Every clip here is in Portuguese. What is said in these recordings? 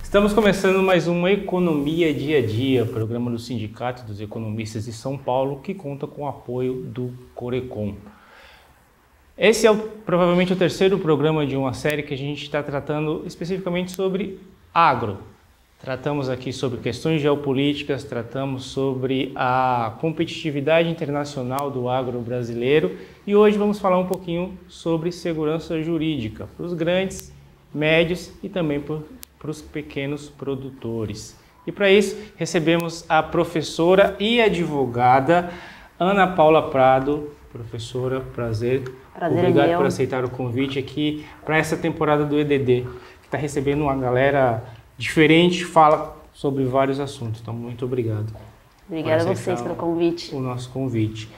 Estamos começando mais uma Economia Dia a Dia, programa do Sindicato dos Economistas de São Paulo, que conta com o apoio do Corecon. Esse é provavelmente o terceiro programa de uma série que a gente está tratando especificamente sobre agro. Tratamos aqui sobre questões geopolíticas, tratamos sobre a competitividade internacional do agro brasileiro e hoje vamos falar um pouquinho sobre segurança jurídica para os grandes, médios e também para os pequenos produtores. E para isso recebemos a professora e advogada Ana Paula Prado. Professora, prazer. Obrigado por aceitar o convite aqui para essa temporada do EDD, que está recebendo uma galera diferente, fala sobre vários assuntos. Então, muito obrigado. Obrigada a vocês pelo convite. O nosso convite.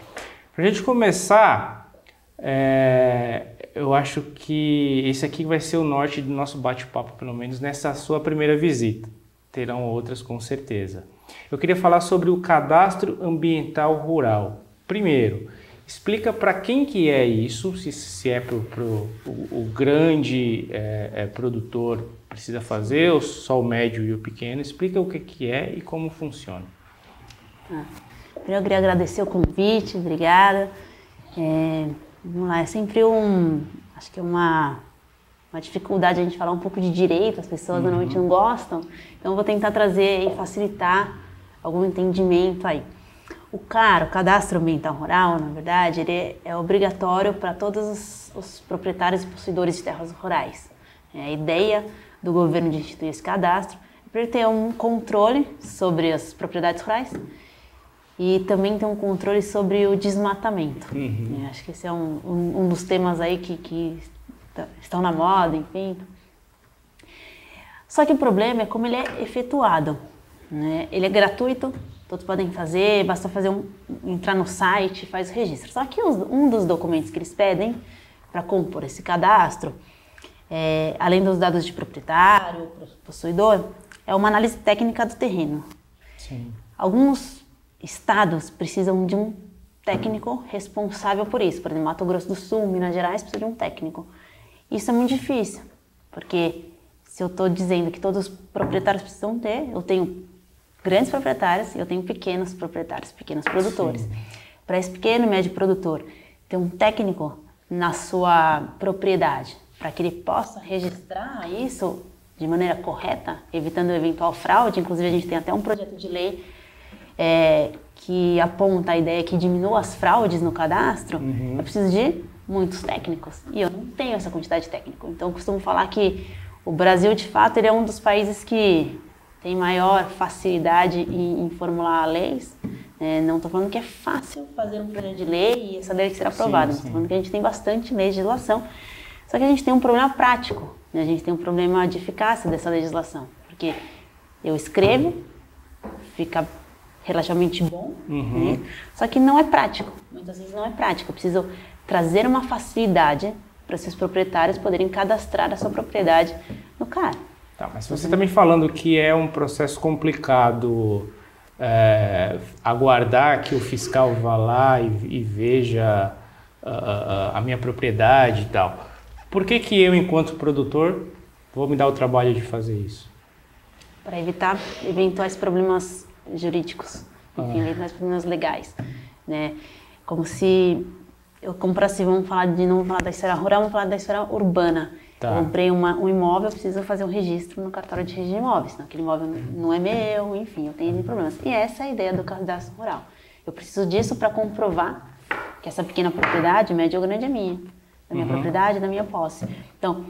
Para a gente começar, eu acho que esse aqui vai ser o norte do nosso bate-papo, pelo menos nessa sua primeira visita. Terão outras com certeza. Eu queria falar sobre o cadastro ambiental rural. Primeiro, explica para quem que é isso, se é para o grande produtor precisa fazer, ou só o médio e o pequeno. Explica o que é e como funciona. Primeiro eu queria agradecer o convite, obrigada. Vamos lá, é sempre acho que é uma dificuldade a gente falar um pouco de direito, as pessoas normalmente não gostam, então eu vou tentar trazer e facilitar algum entendimento aí. O cadastro ambiental rural, na verdade, ele é obrigatório para todos os proprietários e possuidores de terras rurais. A ideia do governo de instituir esse cadastro é para ele ter um controle sobre as propriedades rurais e também ter um controle sobre o desmatamento. Acho que esse é um dos temas aí que estão na moda, enfim. Só que o problema é como ele é efetuado, né? Ele é gratuito, todos podem fazer, basta entrar no site, faz o registro. Só que um dos documentos que eles pedem para compor esse cadastro, além dos dados de proprietário, possuidor, é uma análise técnica do terreno. Sim. Alguns estados precisam de um técnico responsável por isso. Por exemplo, Mato Grosso do Sul, Minas Gerais, precisa de um técnico. Isso é muito difícil, porque se eu estou dizendo que todos os proprietários precisam ter, eu tenho grandes proprietários e eu tenho pequenos proprietários, pequenos produtores. Para esse pequeno e médio produtor ter um técnico na sua propriedade, para que ele possa registrar isso de maneira correta, evitando eventual fraude. Inclusive a gente tem até um projeto de lei que aponta a ideia que diminua as fraudes no cadastro. Eu preciso de muitos técnicos e eu não tenho essa quantidade de técnico. Então eu costumo falar que o Brasil, de fato, ele é um dos países que tem maior facilidade em formular leis. Não estou falando que é fácil fazer um projeto de lei e essa lei será aprovada. Estou falando que a gente tem bastante legislação. Só que a gente tem um problema prático, né? A gente tem um problema de eficácia dessa legislação. Porque eu escrevo, fica relativamente bom, né? Só que não é prático. Muitas vezes não é prático. Eu preciso trazer uma facilidade para esses proprietários poderem cadastrar a sua propriedade no CAR. Tá, mas você está me falando que é um processo complicado aguardar que o fiscal vá lá e veja a minha propriedade e tal. Por que eu, enquanto produtor, vou me dar o trabalho de fazer isso? Para evitar eventuais problemas jurídicos, enfim, eventuais problemas legais, né? Como se eu comprasse, não vamos falar da esfera rural, vamos falar da esfera urbana. Tá. Eu comprei um imóvel, eu preciso fazer um registro no cartório de registro de imóveis. Aquele imóvel não é meu, enfim, eu tenho problemas. E essa é a ideia do cadastro rural. Eu preciso disso para comprovar que essa pequena propriedade, média ou grande, é minha. Da minha propriedade, da minha posse. Então,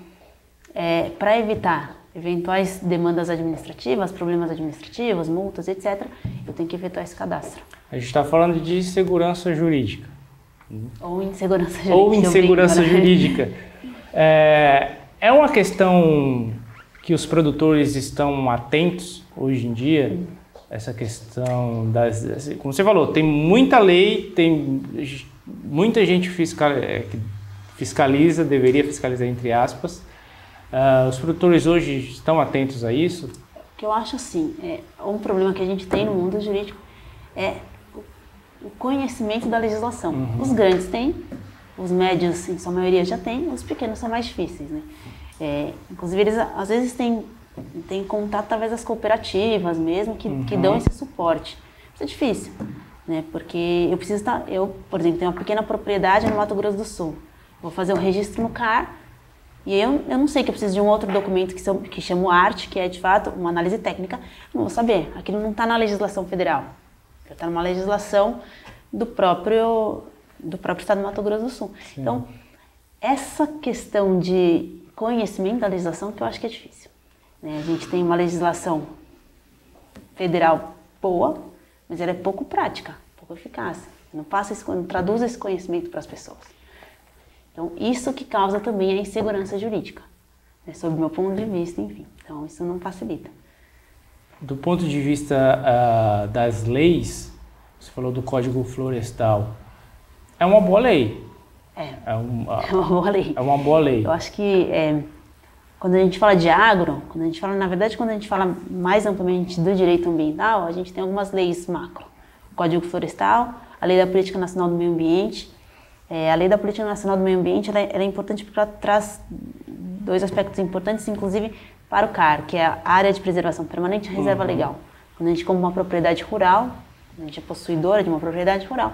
para evitar eventuais demandas administrativas, problemas administrativos, multas, etc., eu tenho que efetuar esse cadastro. A gente está falando de segurança jurídica. Ou insegurança jurídica. Ou insegurança jurídica. É uma questão que os produtores estão atentos hoje em dia, essa questão como você falou, tem muita lei, tem muita gente que fiscaliza, deveria fiscalizar entre aspas. Os produtores hoje estão atentos a isso? O que eu acho assim, um problema que a gente tem no mundo jurídico é o conhecimento da legislação. Os grandes têm, os médios, em sua maioria, já têm, os pequenos são mais difíceis, né? Inclusive, eles às vezes têm tem contato através das cooperativas mesmo, que dão esse suporte. Isso é difícil, né? Porque eu preciso estar... Eu, por exemplo, tenho uma pequena propriedade no Mato Grosso do Sul. Vou fazer o registro no CAR e eu não sei que eu preciso de um outro documento que chama o ART, que é, de fato, uma análise técnica. Não vou saber. Aquilo não está na legislação federal. Está numa legislação do próprio estado do Mato Grosso do Sul. Sim. Então, essa questão de conhecimento da legislação que eu acho que é difícil, né? A gente tem uma legislação federal boa, mas ela é pouco prática, pouco eficaz. Não traduz esse conhecimento para as pessoas. Então, isso que causa também a insegurança jurídica, né? Sob o meu ponto de vista, enfim. Então, isso não facilita. Do ponto de vista das leis, você falou do Código Florestal, é uma boa lei. É uma boa lei. É uma boa lei. Eu acho que quando a gente fala de agro, quando a gente fala mais amplamente do direito ambiental, a gente tem algumas leis macro. O Código Florestal, a Lei da Política Nacional do Meio Ambiente. A Lei da Política Nacional do Meio Ambiente ela é importante porque ela traz dois aspectos importantes, inclusive para o CAR, que é a Área de Preservação Permanente e a Reserva Legal. Quando a gente compra uma propriedade rural, a gente é possuidora de uma propriedade rural,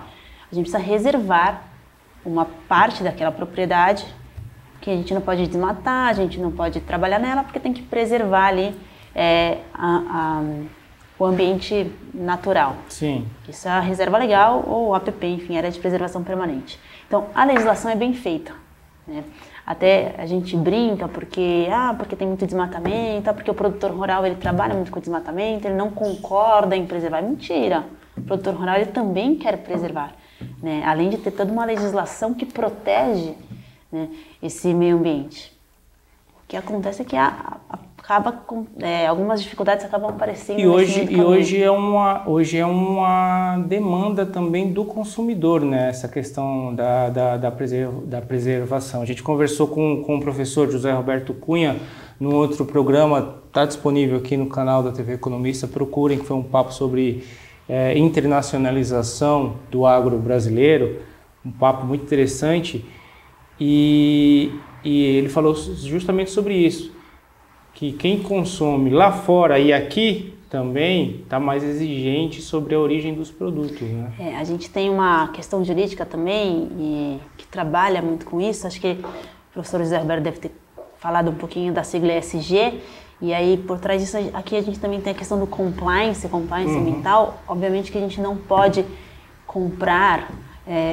a gente precisa reservar uma parte daquela propriedade que a gente não pode desmatar, a gente não pode trabalhar nela, porque tem que preservar ali o ambiente natural. Sim. Isso é a reserva legal ou APP, enfim, área de preservação permanente. Então, a legislação é bem feita, né? Até a gente brinca porque tem muito desmatamento, porque o produtor rural ele trabalha muito com desmatamento, ele não concorda em preservar. Mentira! O produtor rural ele também quer preservar, né? Além de ter toda uma legislação que protege, né, esse meio ambiente. O que acontece é que algumas dificuldades acabam aparecendo. E hoje é uma demanda também do consumidor, né? Essa questão da preservação. A gente conversou com o professor José Roberto Cunha num outro programa, está disponível aqui no canal da TV Economista, procurem, que foi um papo sobre internacionalização do agro brasileiro, um papo muito interessante, e ele falou justamente sobre isso, que quem consome lá fora e aqui também está mais exigente sobre a origem dos produtos, né? A gente tem uma questão jurídica também que trabalha muito com isso. Acho que o professor José Roberto deve ter falado um pouquinho da sigla ESG, e aí por trás disso aqui a gente também tem a questão do compliance ambiental. Obviamente que a gente não pode comprar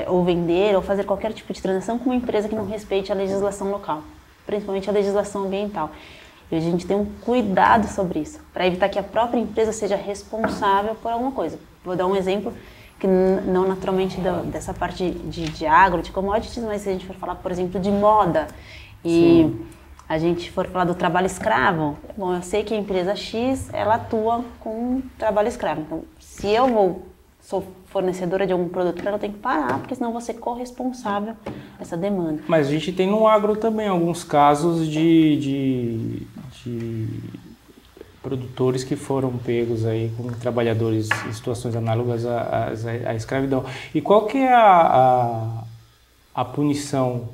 ou vender ou fazer qualquer tipo de transação com uma empresa que não respeite a legislação local, principalmente a legislação ambiental. E a gente tem um cuidado sobre isso, para evitar que a própria empresa seja responsável por alguma coisa. Vou dar um exemplo, que não naturalmente dessa parte de agro, de commodities, mas se a gente for falar, por exemplo, de moda, e sim, a gente for falar do trabalho escravo, bom, eu sei que a empresa X, ela atua com trabalho escravo. Então, se eu sou fornecedora de algum produto, ela tem que parar, porque senão eu vou ser corresponsável dessa demanda. Mas a gente tem no agro também alguns casos de produtores que foram pegos aí como trabalhadores em situações análogas à escravidão. E qual que é a punição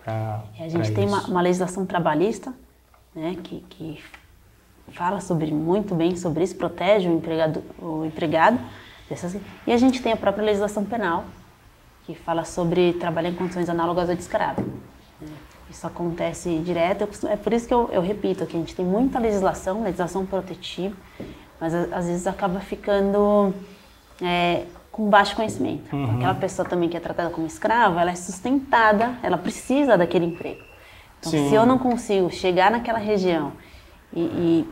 para A gente tem uma legislação trabalhista, né, que fala muito bem sobre isso, protege o empregado. E a gente tem a própria legislação penal, que fala sobre trabalhar em condições análogas ao de escravo. Isso acontece direto, é por isso que eu repito que a gente tem muita legislação protetiva, mas às vezes acaba ficando com baixo conhecimento. Aquela pessoa também que é tratada como escrava, ela é sustentada, ela precisa daquele emprego. Então, sim, se eu não consigo chegar naquela região e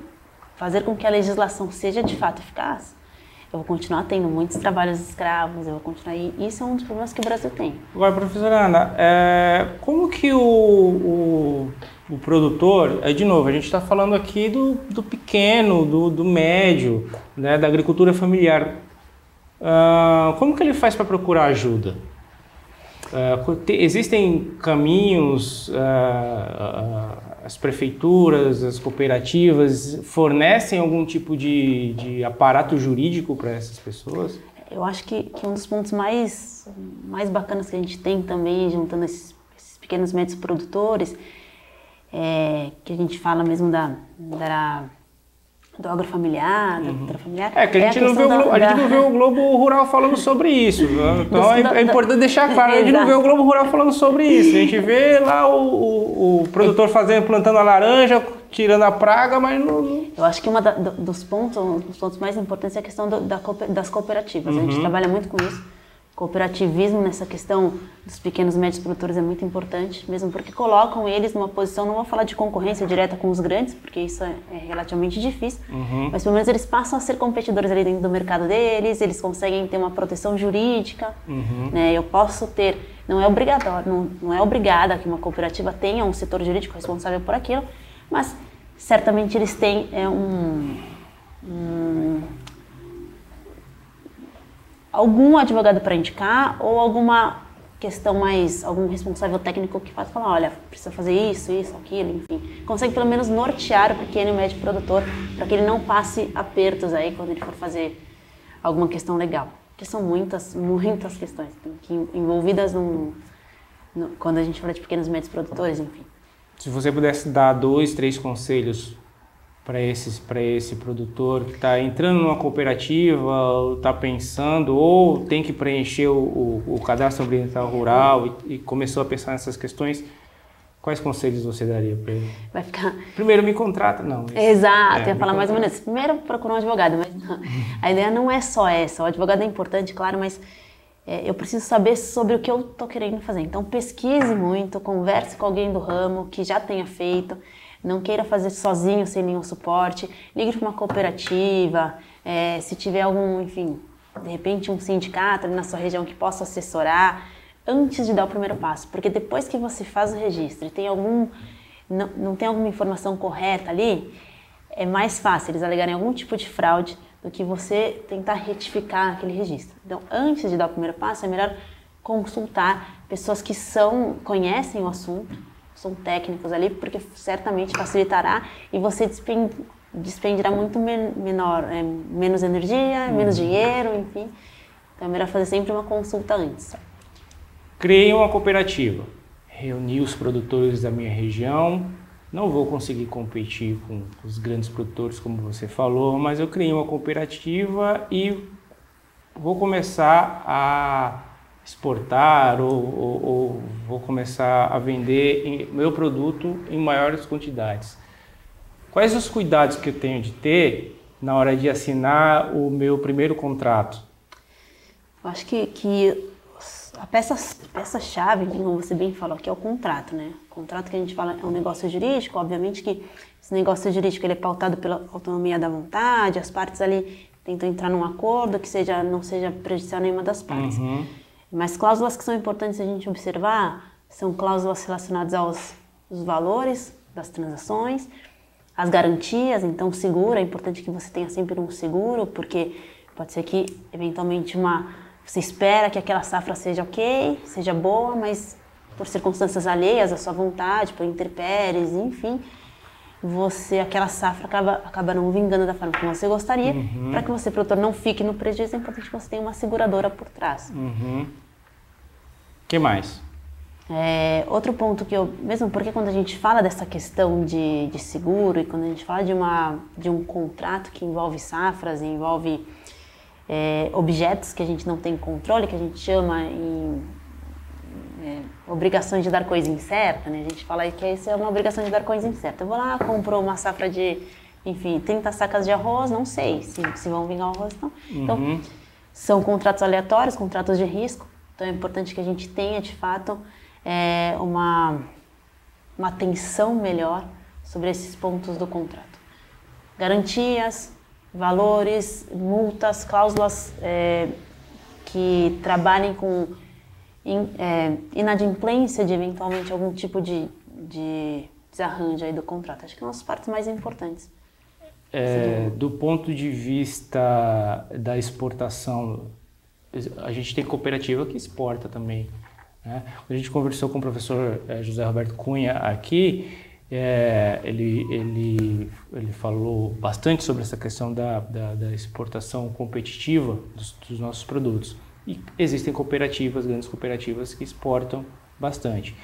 fazer com que a legislação seja de fato eficaz, eu vou continuar tendo muitos trabalhos escravos, eu vou continuar... E isso é um dos problemas que o Brasil tem. Agora, professora Ana, como que o produtor... de novo, a gente está falando aqui do pequeno, do médio, né, da agricultura familiar. Como que ele faz para procurar ajuda? Existem caminhos... as prefeituras, as cooperativas fornecem algum tipo de aparato jurídico para essas pessoas? Eu acho que um dos pontos mais bacanas que a gente tem também, juntando esses pequenos médios produtores, que a gente fala mesmo da do agrofamiliar, da agricultura familiar. É que a gente não vê o Globo Rural falando sobre isso. Então é importante deixar claro, a gente não vê o Globo Rural falando sobre isso. A gente vê lá o produtor plantando a laranja, tirando a praga, mas não... Eu acho que dos pontos mais importantes é a questão das cooperativas. A gente trabalha muito com isso. Cooperativismo nessa questão dos pequenos e médios produtores é muito importante, mesmo porque colocam eles numa posição, não vou falar de concorrência direta com os grandes, porque isso é relativamente difícil, mas pelo menos eles passam a ser competidores ali dentro do mercado deles, eles conseguem ter uma proteção jurídica, né? Eu posso ter, não é obrigatório, não é obrigada que uma cooperativa tenha um setor jurídico responsável por aquilo, mas certamente eles têm algum advogado para indicar ou alguma questão algum responsável técnico que faz falar, olha, precisa fazer isso, aquilo, enfim. Consegue pelo menos nortear o pequeno e médio produtor para que ele não passe apertos aí quando ele for fazer alguma questão legal. Porque são muitas questões envolvidas quando a gente fala de pequenos e médios produtores, enfim. Se você pudesse dar 2, 3 conselhos para esse produtor que está entrando numa cooperativa, ou está pensando, ou tem que preencher o cadastro ambiental rural e começou a pensar nessas questões, quais conselhos você daria para ele? Vai ficar... Primeiro, me contrata, não. Exato, ia falar mais ou menos. Primeiro, procura um advogado, mas a ideia não é só essa. O advogado é importante, claro, mas eu preciso saber sobre o que eu estou querendo fazer. Então, pesquise muito, converse com alguém do ramo que já tenha feito. Não queira fazer sozinho, sem nenhum suporte. Ligue para uma cooperativa, se tiver enfim, de repente um sindicato ali na sua região que possa assessorar, antes de dar o primeiro passo. Porque depois que você faz o registro e não tem alguma informação correta ali, é mais fácil eles alegarem algum tipo de fraude do que você tentar retificar aquele registro. Então, antes de dar o primeiro passo, é melhor consultar pessoas que conhecem o assunto, são técnicos ali, porque certamente facilitará e você despendirá muito menos energia, menos dinheiro, enfim. Então é melhor fazer sempre uma consulta antes. Criei uma cooperativa, reuni os produtores da minha região, não vou conseguir competir com os grandes produtores, como você falou, mas eu criei uma cooperativa e vou começar a exportar ou vou começar a vender meu produto em maiores quantidades. Quais os cuidados que eu tenho de ter na hora de assinar o meu primeiro contrato? Eu acho que a peça-chave, como você bem falou, que é o contrato, né? O contrato que a gente fala é um negócio jurídico, obviamente que esse negócio jurídico ele é pautado pela autonomia da vontade, as partes ali tentam entrar num acordo que não seja prejudicial a nenhuma das partes. Mas cláusulas que são importantes a gente observar são cláusulas relacionadas aos valores das transações, as garantias, então o seguro, é importante que você tenha sempre um seguro, porque pode ser que eventualmente você espera que aquela safra seja ok, seja boa, mas por circunstâncias alheias à sua vontade, por intempéries, enfim, aquela safra acaba não vingando da forma como você gostaria. Para que você, produtor, não fique no prejuízo, é importante que você tenha uma seguradora por trás. O que mais? Outro ponto mesmo porque quando a gente fala dessa questão de seguro e quando a gente fala de um contrato que envolve safras, envolve objetos que a gente não tem controle, que a gente chama em obrigações de dar coisa incerta, né? A gente fala que isso é uma obrigação de dar coisa incerta. Eu vou lá, compro uma safra de, enfim, 30 sacas de arroz, não sei se vão vingar o arroz, não. Então, são contratos aleatórios, contratos de risco. Então é importante que a gente tenha, de fato, uma atenção melhor sobre esses pontos do contrato. Garantias, valores, multas, cláusulas que trabalhem com inadimplência de eventualmente algum tipo de desarranjo aí do contrato. Acho que são as partes mais importantes. Do ponto de vista da exportação, a gente tem cooperativa que exporta também, né? A gente conversou com o professor José Roberto Cunha aqui, ele falou bastante sobre essa questão da exportação competitiva dos nossos produtos. E existem cooperativas, grandes cooperativas, que exportam bastante.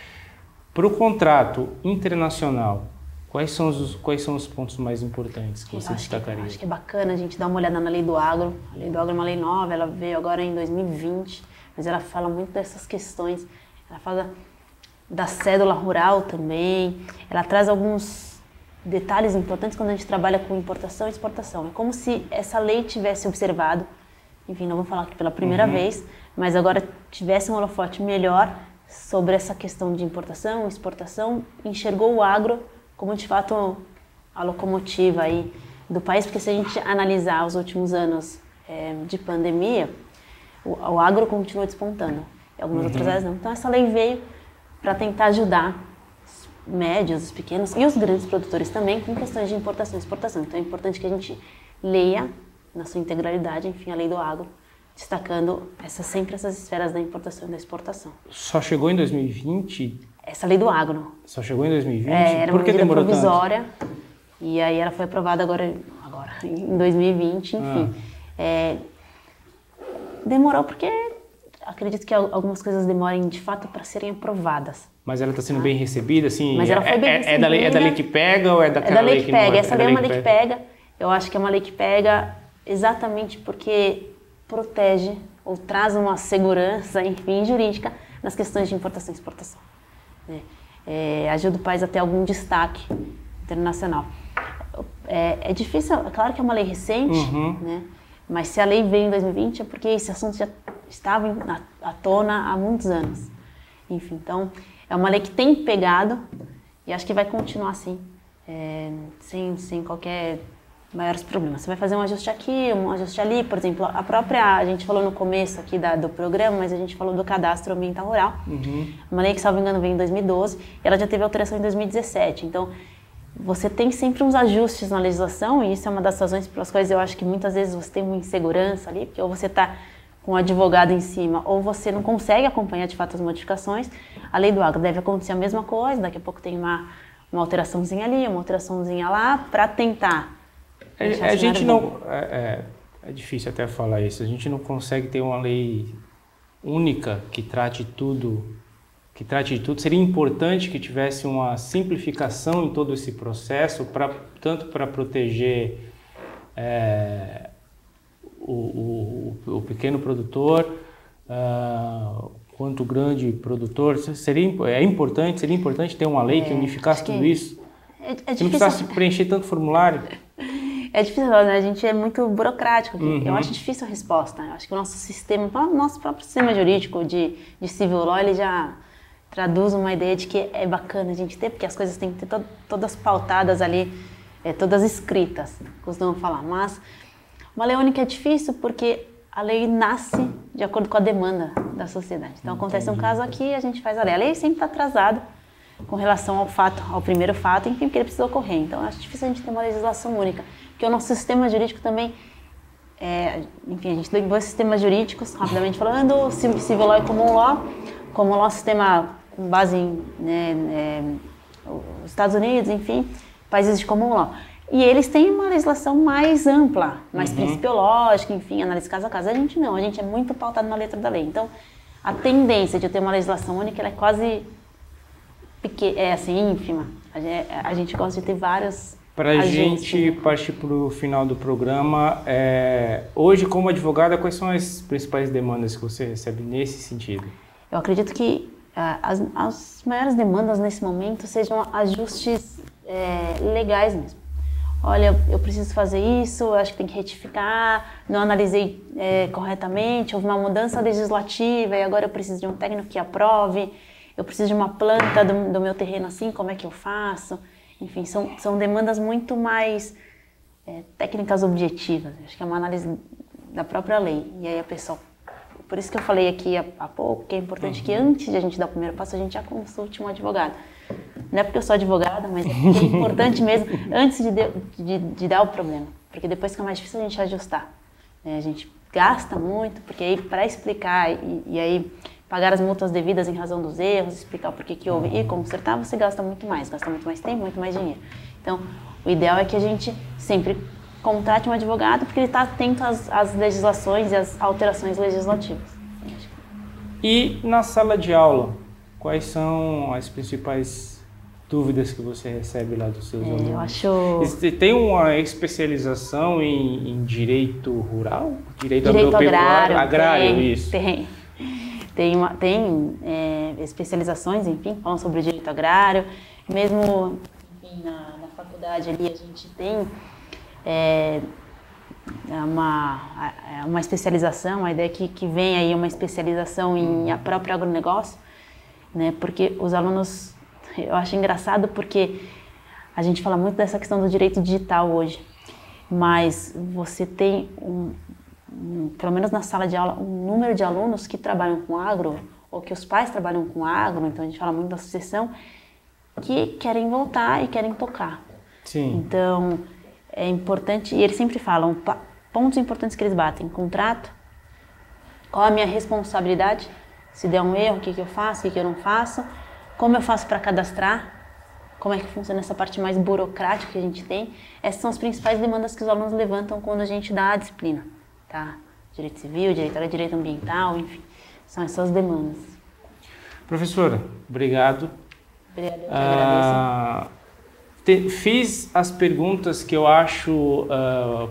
Para o contrato internacional, Quais são os pontos mais importantes que você destacaria? Acho que é bacana a gente dar uma olhada na Lei do Agro. A Lei do Agro é uma lei nova, ela veio agora em 2020, mas ela fala muito dessas questões. Ela fala da cédula rural também, ela traz alguns detalhes importantes quando a gente trabalha com importação e exportação. É como se essa lei tivesse observado, enfim, não vou falar aqui pela primeira vez, mas agora tivesse um holofote melhor sobre essa questão de importação, exportação, enxergou o agro como de fato a locomotiva aí do país, porque se a gente analisar os últimos anos de pandemia, o agro continua despontando, e algumas outras áreas não. Então essa lei veio para tentar ajudar os médios, os pequenos e os grandes produtores também com questões de importação e exportação. Então é importante que a gente leia na sua integralidade, enfim, a lei do agro, destacando sempre essas esferas da importação e da exportação. Só chegou em 2020? Essa lei do agro. Só chegou em 2020? Era Por que uma medida demorou provisória, tanto? E aí ela foi aprovada agora em 2020, enfim. Demorou porque acredito que algumas coisas demorem de fato para serem aprovadas. Mas ela está sendo bem recebida, assim? Mas ela foi bem recebida. É da lei que pega ou é daquela lei que pega? não é? Essa lei é uma lei que pega. Eu acho que é uma lei que pega exatamente porque protege ou traz uma segurança, enfim, jurídica nas questões de importação e exportação. Ajuda o país a ter algum destaque internacional. É difícil, é claro que é uma lei recente, né? Mas se a lei veio em 2020 é porque esse assunto já estava à tona há muitos anos. Enfim, então é uma lei que tem pegado e acho que vai continuar assim, sem qualquer maiores problemas. Você vai fazer um ajuste aqui, um ajuste ali, por exemplo, a gente falou no começo aqui do programa, mas a gente falou do cadastro ambiental rural. Uma lei que, salvo engano, veio em 2012 e ela já teve alteração em 2017. Então, você tem sempre uns ajustes na legislação e isso é uma das razões pelas quais eu acho que muitas vezes você tem uma insegurança ali, porque ou você está com um advogado em cima ou você não consegue acompanhar de fato as modificações. A lei do agro deve acontecer a mesma coisa, daqui a pouco tem uma alteraçãozinha ali, uma alteraçãozinha lá, para tentar. A gente não... É difícil até falar isso. A gente não consegue ter uma lei única que trate tudo, de tudo. Seria importante que tivesse uma simplificação em todo esse processo, tanto para proteger o pequeno produtor quanto o grande produtor. Seria importante ter uma lei que unificasse tudo isso? Que não precisasse preencher tanto formulário? É difícil, né? A gente é muito burocrático aqui. Eu acho difícil a resposta. Eu acho que o nosso sistema, o nosso próprio sistema jurídico de civil law, ele já traduz uma ideia de que é bacana a gente ter, porque as coisas têm que ter todas pautadas ali, todas escritas, costumam falar. Mas uma lei única é difícil porque a lei nasce de acordo com a demanda da sociedade. Então acontece um caso aqui, a gente faz a lei. A lei sempre está atrasada com relação ao primeiro fato, enfim, porque ele precisa ocorrer. Então acho difícil a gente ter uma legislação única. Porque o nosso sistema jurídico também, enfim, a gente tem dois sistemas jurídicos, rapidamente falando, civil law e common law. Common law é um sistema com base em os Estados Unidos, enfim, países de common law. E eles têm uma legislação mais ampla, mais principiológica, enfim, análise caso a caso. A gente não, a gente é muito pautado na letra da lei. Então, a tendência de eu ter uma legislação única, ela é quase ínfima. A gente gosta de ter várias. Para a gente partir para o final do programa, hoje como advogada, quais são as principais demandas que você recebe nesse sentido? Eu acredito que as maiores demandas nesse momento sejam ajustes legais mesmo. Olha, eu preciso fazer isso, eu acho que tem que retificar, não analisei corretamente, houve uma mudança legislativa e agora eu preciso de um técnico que aprove, eu preciso de uma planta do meu terreno assim, como é que eu faço? Enfim, são demandas muito mais técnicas objetivas. Acho que é uma análise da própria lei. E aí a pessoa... Por isso que eu falei aqui há pouco que é importante que antes de a gente dar o primeiro passo, a gente já consulte um advogado. Não é porque eu sou advogada, mas é porque é importante mesmo antes de dar o problema. Porque depois fica mais difícil a gente ajustar. A gente gasta muito, porque aí para explicar e aí pagar as multas devidas em razão dos erros, explicar o porquê que houve e consertar, você gasta muito mais tempo, muito mais dinheiro. Então, o ideal é que a gente sempre contrate um advogado, porque ele está atento às legislações e às alterações legislativas. E na sala de aula, quais são as principais dúvidas que você recebe lá dos seus alunos? Eu acho... Tem uma especialização em direito rural? Direito agrário. Agrário, isso. Tem especializações, enfim, falam sobre o direito agrário. Mesmo, enfim, na faculdade ali a gente tem uma especialização, a ideia é que vem aí uma especialização em próprio agronegócio, né? Porque os alunos, eu acho engraçado porque a gente fala muito dessa questão do direito digital hoje, mas você tem pelo menos na sala de aula, um número de alunos que trabalham com agro, ou que os pais trabalham com agro, então a gente fala muito da sucessão, que querem voltar e querem tocar. Sim. Então, é importante, e eles sempre falam, pontos importantes que eles batem: contrato, qual a minha responsabilidade, se der um erro, o que eu faço, o que eu não faço, como eu faço para cadastrar, como é que funciona essa parte mais burocrática que a gente tem. Essas são as principais demandas que os alunos levantam quando a gente dá a disciplina, tá? Direito civil, direito ambiental, enfim, são essas demandas. Professora, obrigado. Obrigada, eu que agradeço. Fiz as perguntas que eu acho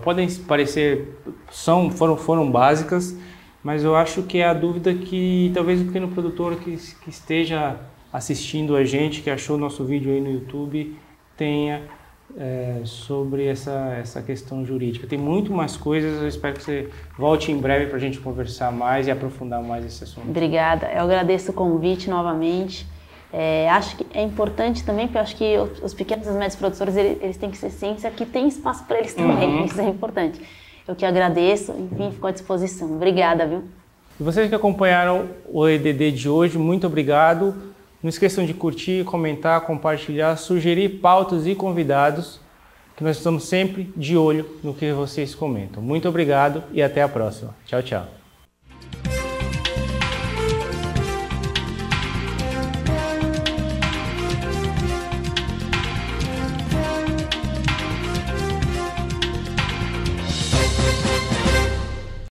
podem parecer foram básicas, mas eu acho que é a dúvida que talvez o pequeno produtor que esteja assistindo a gente, que achou nosso vídeo aí no YouTube, tenha sobre essa questão jurídica. Tem muito mais coisas, eu espero que você volte em breve para a gente conversar mais e aprofundar mais esse assunto. Obrigada, eu agradeço o convite novamente. Acho que é importante também, porque eu acho que os pequenos e os médios produtores, eles têm que ser ciência que tem espaço para eles também, isso é importante. Eu que agradeço, enfim, fico à disposição. Obrigada, viu? E vocês que acompanharam o EDD de hoje, muito obrigado. Não esqueçam de curtir, comentar, compartilhar, sugerir pautas e convidados, que nós estamos sempre de olho no que vocês comentam. Muito obrigado e até a próxima. Tchau, tchau.